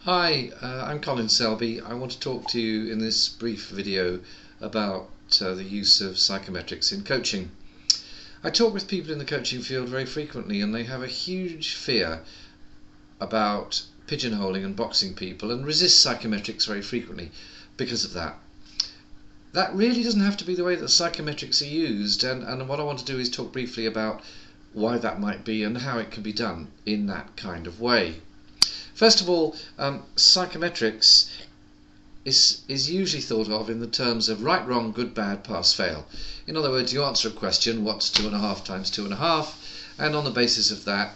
Hi, I'm Colin Selby. I want to talk to you in this brief video about the use of psychometrics in coaching. I talk with people in the coaching field very frequently, and they have a huge fear about pigeonholing and boxing people and resist psychometrics very frequently because of that. That really doesn't have to be the way that psychometrics are used, and what I want to do is talk briefly about why that might be and how it can be done in that kind of way. First of all, psychometrics is usually thought of in the terms of right, wrong, good, bad, pass, fail. In other words, you answer a question, what's 2.5 times 2.5, and on the basis of that,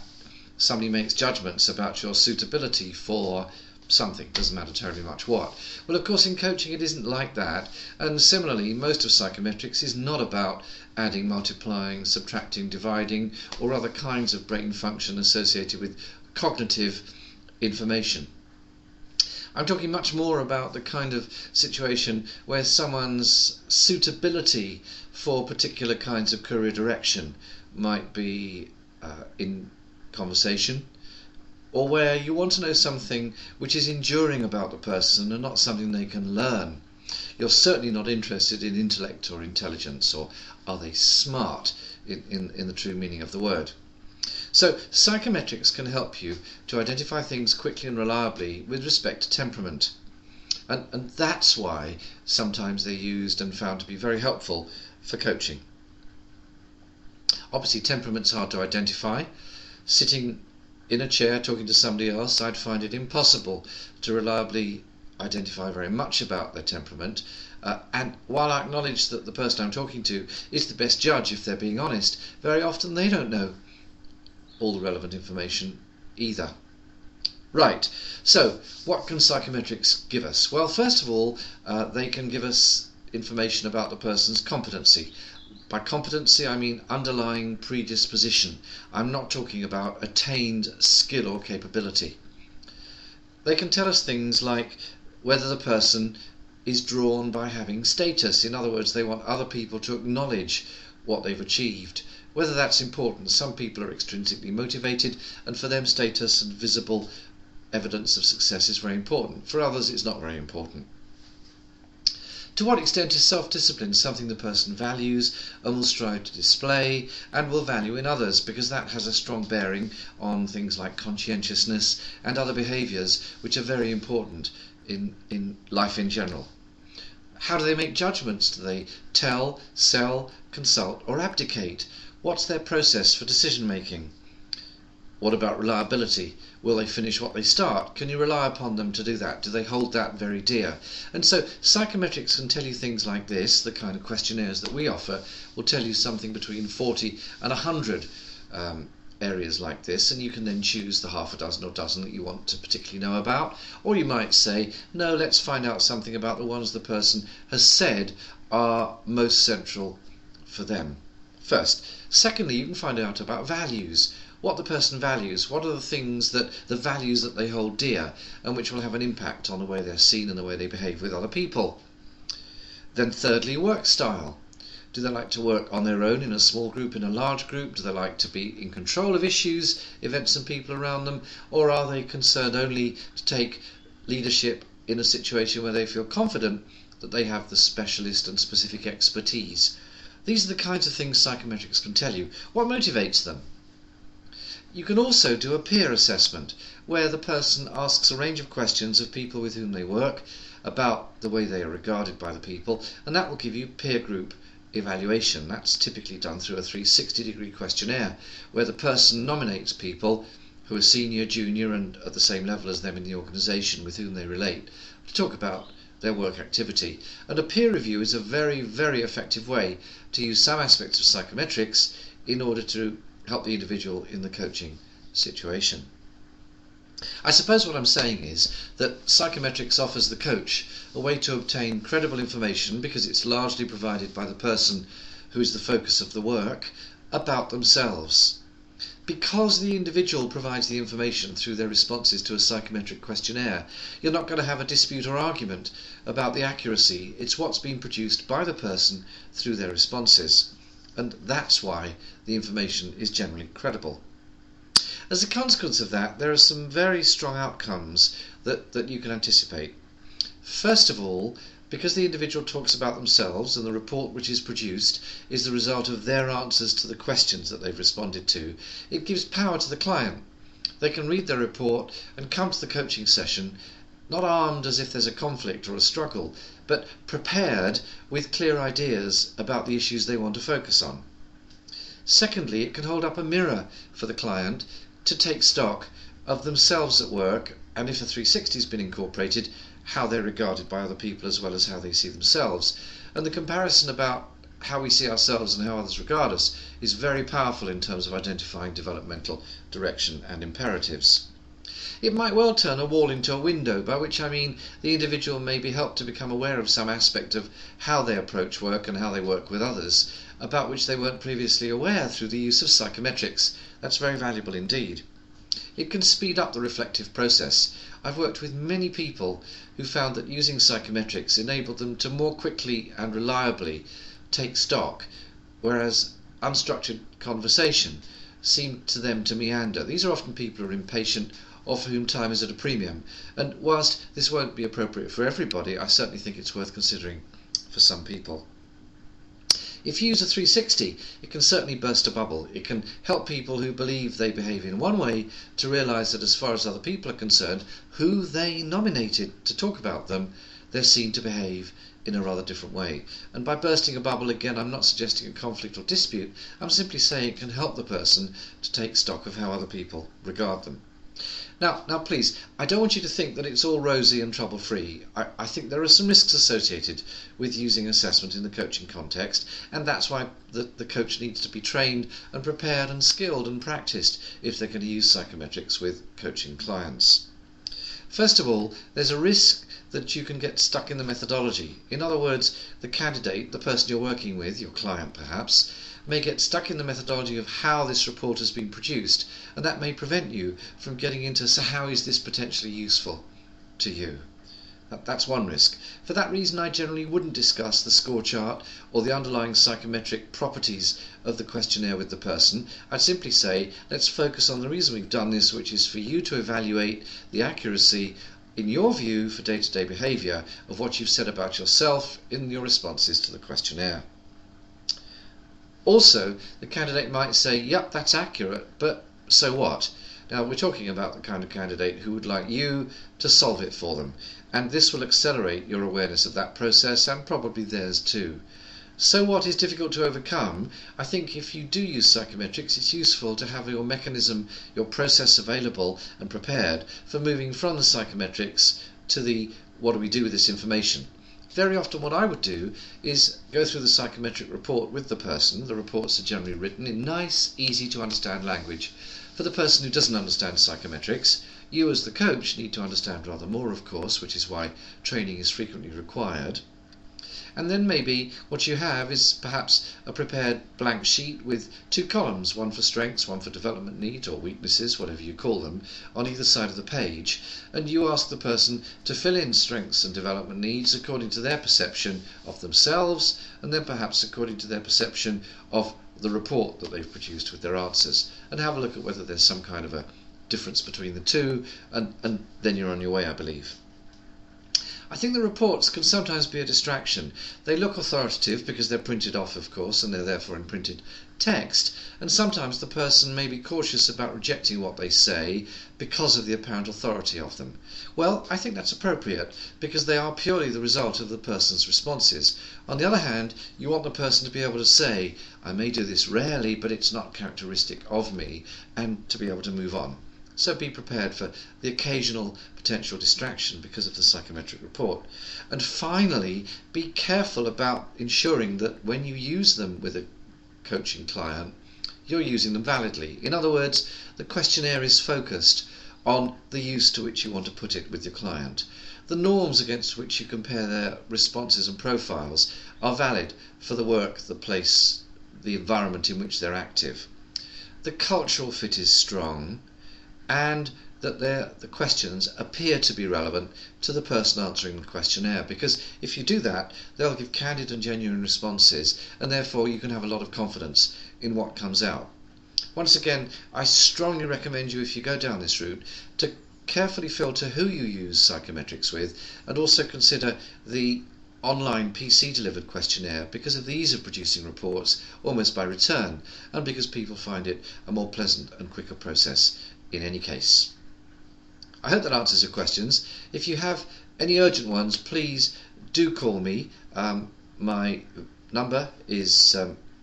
somebody makes judgments about your suitability for something, doesn't matter terribly much what. Well, of course, in coaching it isn't like that, and similarly, most of psychometrics is not about adding, multiplying, subtracting, dividing, or other kinds of brain function associated with cognitive information. I'm talking much more about the kind of situation where someone's suitability for particular kinds of career direction might be in conversation, or where you want to know something which is enduring about the person and not something they can learn. You're certainly not interested in intellect or intelligence, or are they smart in the true meaning of the word. So psychometrics can help you to identify things quickly and reliably with respect to temperament. And that's why sometimes they're used and found to be very helpful for coaching. Obviously, temperament's hard to identify. Sitting in a chair talking to somebody else, I'd find it impossible to reliably identify very much about their temperament. And while I acknowledge that the person I'm talking to is the best judge if they're being honest, very often they don't know all the relevant information either. Right, so what can psychometrics give us? Well, first of all, they can give us information about the person's competency. By competency I mean underlying predisposition. I'm not talking about attained skill or capability. They can tell us things like whether the person is drawn by having status. In other words, they want other people to acknowledge what they've achieved. Whether that's important. Some people are extrinsically motivated, and for them status and visible evidence of success is very important. For others it's not very important. To what extent is self-discipline something the person values and will strive to display and will value in others, because that has a strong bearing on things like conscientiousness and other behaviours which are very important in life in general. How do they make judgments? Do they tell, sell, consult or abdicate? What's their process for decision making? What about reliability? Will they finish what they start? Can you rely upon them to do that? Do they hold that very dear? And so psychometrics can tell you things like this. The kind of questionnaires that we offer will tell you something between 40 and 100 areas like this, and you can then choose the half a dozen or dozen that you want to particularly know about. Or you might say, no, let's find out something about the ones the person has said are most central for them first. Secondly, you can find out about values. What the person values, what are the values that they hold dear, and which will have an impact on the way they're seen and the way they behave with other people. Then thirdly, work style. Do they like to work on their own, in a small group, in a large group? Do they like to be in control of issues, events and people around them? Or are they concerned only to take leadership in a situation where they feel confident that they have the specialist and specific expertise? These are the kinds of things psychometrics can tell you. What motivates them? You can also do a peer assessment, where the person asks a range of questions of people with whom they work about the way they are regarded by the people, and that will give you peer group evaluation. That's typically done through a 360-degree questionnaire, where the person nominates people who are senior, junior and at the same level as them in the organisation with whom they relate to talk about their work activity. And a peer review is a very, very effective way to use some aspects of psychometrics in order to help the individual in the coaching situation. I suppose what I'm saying is that psychometrics offers the coach a way to obtain credible information, because it's largely provided by the person who is the focus of the work, about themselves. Because the individual provides the information through their responses to a psychometric questionnaire, you're not going to have a dispute or argument about the accuracy. It's what's been produced by the person through their responses. And that's why the information is generally credible. As a consequence of that, there are some very strong outcomes that you can anticipate. First of all, because the individual talks about themselves and the report which is produced is the result of their answers to the questions that they've responded to, it gives power to the client. They can read their report and come to the coaching session not armed as if there's a conflict or a struggle, but prepared with clear ideas about the issues they want to focus on. Secondly, it can hold up a mirror for the client to take stock of themselves at work, and if a 360 has been incorporated, how they're regarded by other people as well as how they see themselves. And the comparison about how we see ourselves and how others regard us is very powerful in terms of identifying developmental direction and imperatives. It might well turn a wall into a window, by which I mean the individual may be helped to become aware of some aspect of how they approach work and how they work with others, about which they weren't previously aware through the use of psychometrics. That's very valuable indeed. It can speed up the reflective process. I've worked with many people who found that using psychometrics enabled them to more quickly and reliably take stock, whereas unstructured conversation seemed to them to meander. These are often people who are impatient or for whom time is at a premium, and whilst this won't be appropriate for everybody, I certainly think it's worth considering for some people. If you use a 360, it can certainly burst a bubble. It can help people who believe they behave in one way to realise that as far as other people are concerned, who they nominated to talk about them, they're seen to behave in a rather different way. And by bursting a bubble, again, I'm not suggesting a conflict or dispute, I'm simply saying it can help the person to take stock of how other people regard them. Now please, I don't want you to think that it's all rosy and trouble-free. I think there are some risks associated with using assessment in the coaching context, and that's why the coach needs to be trained and prepared and skilled and practiced if they're going to use psychometrics with coaching clients. First of all, there's a risk that you can get stuck in the methodology. In other words, the candidate, the person you're working with, your client perhaps, may get stuck in the methodology of how this report has been produced, and that may prevent you from getting into, so how is this potentially useful to you? That's one risk. For that reason, I generally wouldn't discuss the score chart or the underlying psychometric properties of the questionnaire with the person. I'd simply say, let's focus on the reason we've done this, which is for you to evaluate the accuracy, in your view, for day-to-day behaviour of what you've said about yourself in your responses to the questionnaire. Also, the candidate might say, yep, that's accurate, but so what? Now, we're talking about the kind of candidate who would like you to solve it for them, and this will accelerate your awareness of that process and probably theirs too. So what is difficult to overcome? I think if you do use psychometrics, it's useful to have your mechanism, your process available and prepared for moving from the psychometrics to the what do we do with this information. Very often what I would do is go through the psychometric report with the person. The reports are generally written in nice, easy to understand language. For the person who doesn't understand psychometrics, you as the coach need to understand rather more, of course, which is why training is frequently required. And then maybe what you have is perhaps a prepared blank sheet with two columns, one for strengths, one for development needs or weaknesses, whatever you call them, on either side of the page, and you ask the person to fill in strengths and development needs according to their perception of themselves, and then perhaps according to their perception of the report that they've produced with their answers, and have a look at whether there's some kind of a difference between the two, and then you're on your way, I believe. I think the reports can sometimes be a distraction. They look authoritative because they're printed off, of course, and they're therefore in printed text, and sometimes the person may be cautious about rejecting what they say because of the apparent authority of them. Well, I think that's appropriate because they are purely the result of the person's responses. On the other hand, you want the person to be able to say, I may do this rarely, but it's not characteristic of me, and to be able to move on. So be prepared for the occasional potential distraction because of the psychometric report. And finally, be careful about ensuring that when you use them with a coaching client, you're using them validly. In other words, the questionnaire is focused on the use to which you want to put it with your client. The norms against which you compare their responses and profiles are valid for the work, the place, the environment in which they're active. The cultural fit is strong, and that the questions appear to be relevant to the person answering the questionnaire, because if you do that, they'll give candid and genuine responses, and therefore you can have a lot of confidence in what comes out. Once again, I strongly recommend you, if you go down this route, to carefully filter who you use psychometrics with, and also consider the online PC delivered questionnaire because of the ease of producing reports almost by return, and because people find it a more pleasant and quicker process in any case. I hope that answers your questions. If you have any urgent ones, please do call me. My number is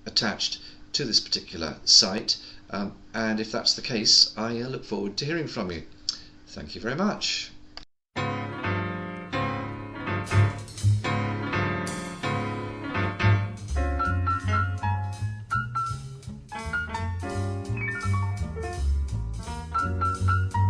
attached to this particular site, and if that's the case, I look forward to hearing from you. Thank you very much.